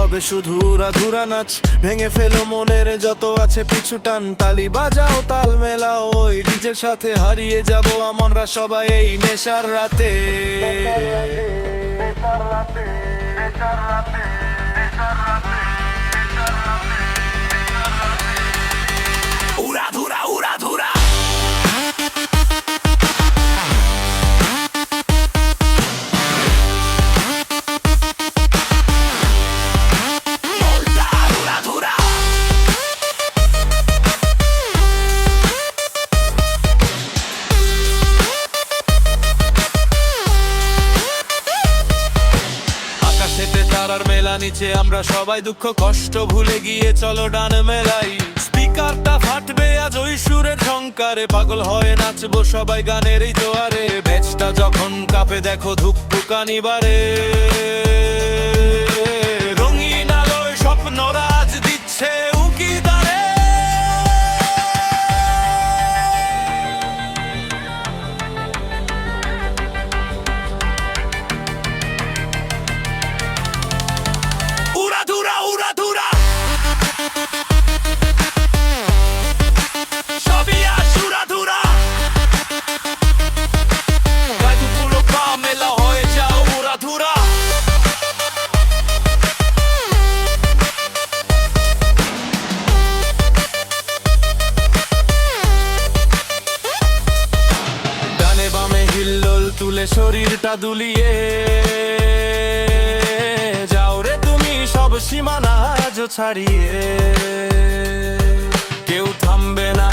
হবে শুধু রাধুরা নাচ। ভেঙে ফেলো মনের যত আছে পিছু টান, তালি বাজাও তাল মেলাও ওই ডিজের সাথে, হারিয়ে যাব আমরা সবাই এই নেশার রাতে। উড়াধুরা উড়াধুরা তারার মেলা নিচে আমরা সবাই দুঃখ কষ্ট ভুলে গিয়ে চলো ডান মেলাই। স্পিকারটা ফাটবে আজ ওই সুরের ঝংকারে, পাগল হয়ে নাচবো সবাই গানের এই জোয়ারে। বেচটা যখন কাঁপে দেখো ধুকপুকানি বারে, রঙিন আলোয় স্বপ্ন রাজ দিচ্ছে উকি দাঁড়ে। উড়াধুরা উড়াধুরা সবই আজ উড়াধুরা, গাইপুরো পা মেলা হয়ে যাও উড়াধুরা। ডানে বামে হিল্লোল তুলে শরীরটা দুলিয়ে যাও রে তুমি সব সীমানা আজ ছাড়িয়ে। কেউ থামবে না